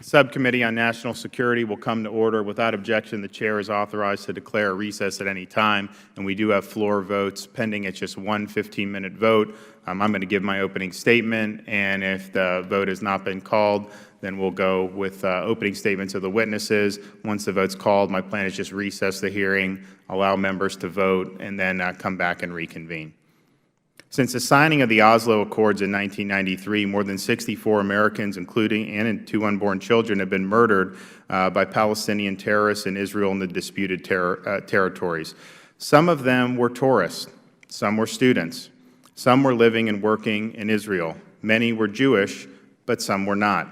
Subcommittee on National Security will come to order. Without objection, the Chair is authorized to declare a recess at any time, and we do have floor votes pending. It's just one 15-minute vote. I'm going to give my opening statement, and if the vote has not been called, then we'll go with opening statements of the witnesses. Once the vote's called, my plan is just recess the hearing, allow members to vote, and then come back and reconvene. Since the signing of the Oslo Accords in 1993, more than 64 Americans, including and 2 unborn children, have been murdered by Palestinian terrorists in Israel and the disputed territories. Some of them were tourists, some were students, some were living and working in Israel. Many were Jewish, but some were not.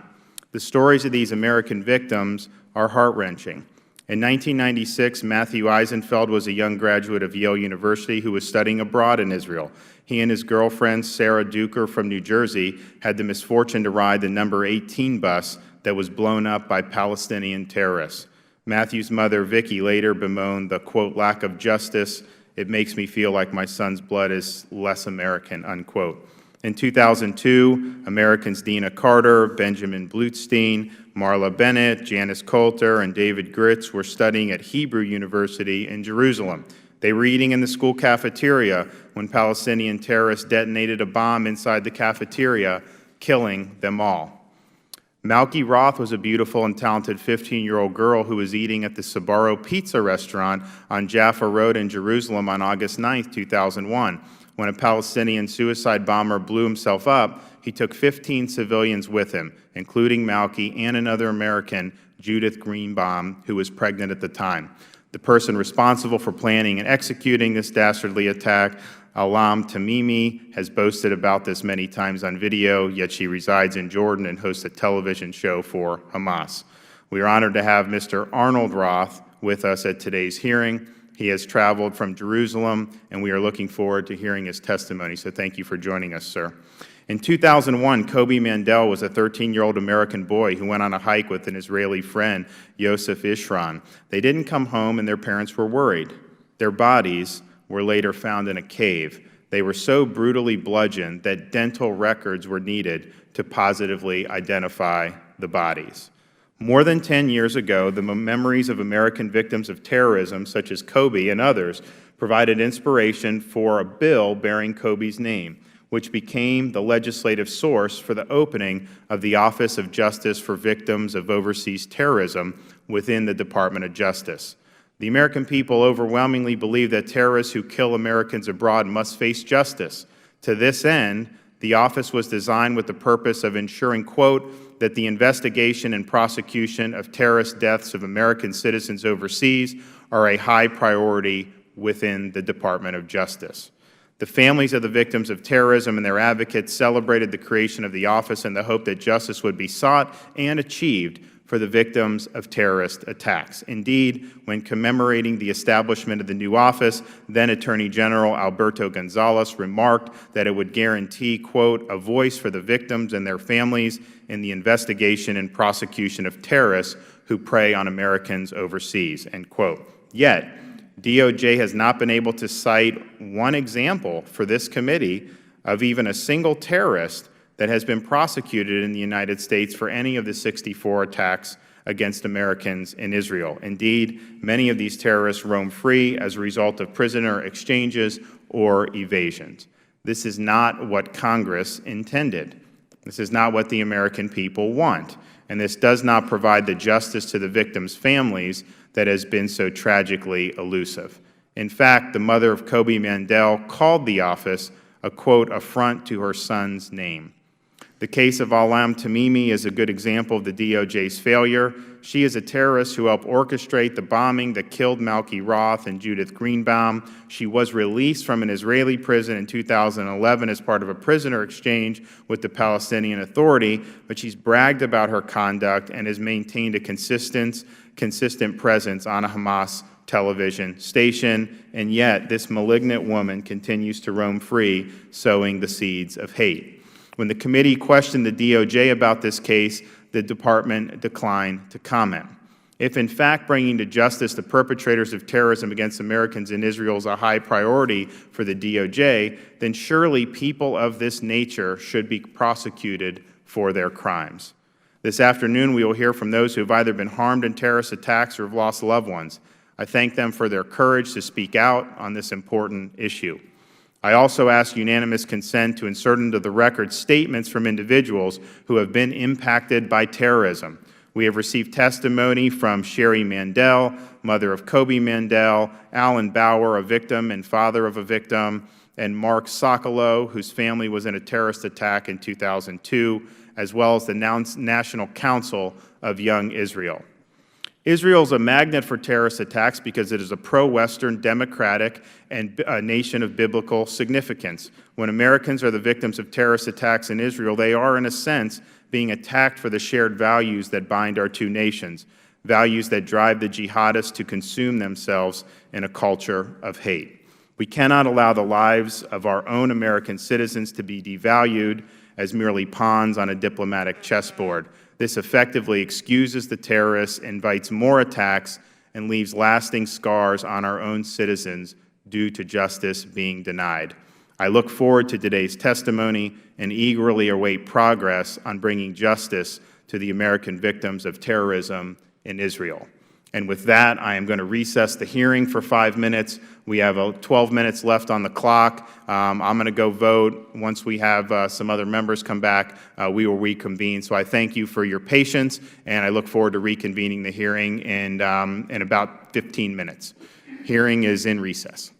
The stories of these American victims are heart-wrenching. In 1996, Matthew Eisenfeld was a young graduate of Yale University who was studying abroad in Israel. He and his girlfriend, Sarah Duker from New Jersey, had the misfortune to ride the number 18 bus that was blown up by Palestinian terrorists. Matthew's mother, Vicky, later bemoaned the, quote, lack of justice. It makes me feel like my son's blood is less American, unquote. In 2002, Americans Dina Carter, Benjamin Blutstein, Marla Bennett, Janice Coulter, and David Gritz were studying at Hebrew University in Jerusalem. They were eating in the school cafeteria when Palestinian terrorists detonated a bomb inside the cafeteria, killing them all. Malki Roth was a beautiful and talented 15-year-old girl who was eating at the Sbarro Pizza restaurant on Jaffa Road in Jerusalem on August 9, 2001. When a Palestinian suicide bomber blew himself up, he took 15 civilians with him, including Malki and another American, Judith Greenbaum, who was pregnant at the time. The person responsible for planning and executing this dastardly attack, Alam Tamimi, has boasted about this many times on video, yet she resides in Jordan and hosts a television show for Hamas. We are honored to have Mr. Arnold Roth with us at today's hearing. He has traveled from Jerusalem, and we are looking forward to hearing his testimony, so thank you for joining us, sir. In 2001, Kobe Mandel was a 13-year-old American boy who went on a hike with an Israeli friend, Yosef Ishran. They didn't come home, and their parents were worried. Their bodies were later found in a cave. They were so brutally bludgeoned that dental records were needed to positively identify the bodies. More than 10 years ago, the memories of American victims of terrorism, such as Kobe and others, provided inspiration for a bill bearing Kobe's name, which became the legislative source for the opening of the Office of Justice for Victims of Overseas Terrorism within the Department of Justice. The American people overwhelmingly believe that terrorists who kill Americans abroad must face justice. To this end, the office was designed with the purpose of ensuring, quote, that the investigation and prosecution of terrorist deaths of American citizens overseas are a high priority within the Department of Justice. The families of the victims of terrorism and their advocates celebrated the creation of the office in the hope that justice would be sought and achieved for the victims of terrorist attacks. Indeed, when commemorating the establishment of the new office, then Attorney General Alberto Gonzales remarked that it would guarantee, quote, a voice for the victims and their families in the investigation and prosecution of terrorists who prey on Americans overseas, end quote. Yet, DOJ has not been able to cite one example for this committee of even a single terrorist that has been prosecuted in the United States for any of the 64 attacks against Americans in Israel. Indeed, many of these terrorists roam free as a result of prisoner exchanges or evasions. This is not what Congress intended. This is not what the American people want. And this does not provide the justice to the victims' families that has been so tragically elusive. In fact, the mother of Kobe Mandel called the office a, quote, affront to her son's name. The case of Alam Tamimi is a good example of the DOJ's failure. She is a terrorist who helped orchestrate the bombing that killed Malki Roth and Judith Greenbaum. She was released from an Israeli prison in 2011 as part of a prisoner exchange with the Palestinian Authority, but she's bragged about her conduct and has maintained a consistent presence on a Hamas television station, and yet this malignant woman continues to roam free, sowing the seeds of hate. When the committee questioned the DOJ about this case, the department declined to comment. If in fact bringing to justice the perpetrators of terrorism against Americans in Israel is a high priority for the DOJ, then surely people of this nature should be prosecuted for their crimes. This afternoon, we will hear from those who have either been harmed in terrorist attacks or have lost loved ones. I thank them for their courage to speak out on this important issue. I also ask unanimous consent to insert into the record statements from individuals who have been impacted by terrorism. We have received testimony from Sherry Mandel, mother of Kobe Mandel, Alan Bauer, a victim and father of a victim, and Mark Sokolow, whose family was in a terrorist attack in 2002, as well as the National Council of Young Israel. Israel is a magnet for terrorist attacks because it is a pro-Western, democratic, and a nation of biblical significance. When Americans are the victims of terrorist attacks in Israel, they are, in a sense, being attacked for the shared values that bind our two nations, values that drive the jihadists to consume themselves in a culture of hate. We cannot allow the lives of our own American citizens to be devalued as merely pawns on a diplomatic chessboard. This effectively excuses the terrorists, invites more attacks, and leaves lasting scars on our own citizens due to justice being denied. I look forward to today's testimony and eagerly await progress on bringing justice to the American victims of terrorism in Israel. And with that, I am going to recess the hearing for 5 minutes. We have 12 minutes left on the clock. I'm going to go vote. Once we have some other members come back, we will reconvene. So I thank you for your patience, and I look forward to reconvening the hearing in about 15 minutes. Hearing is in recess.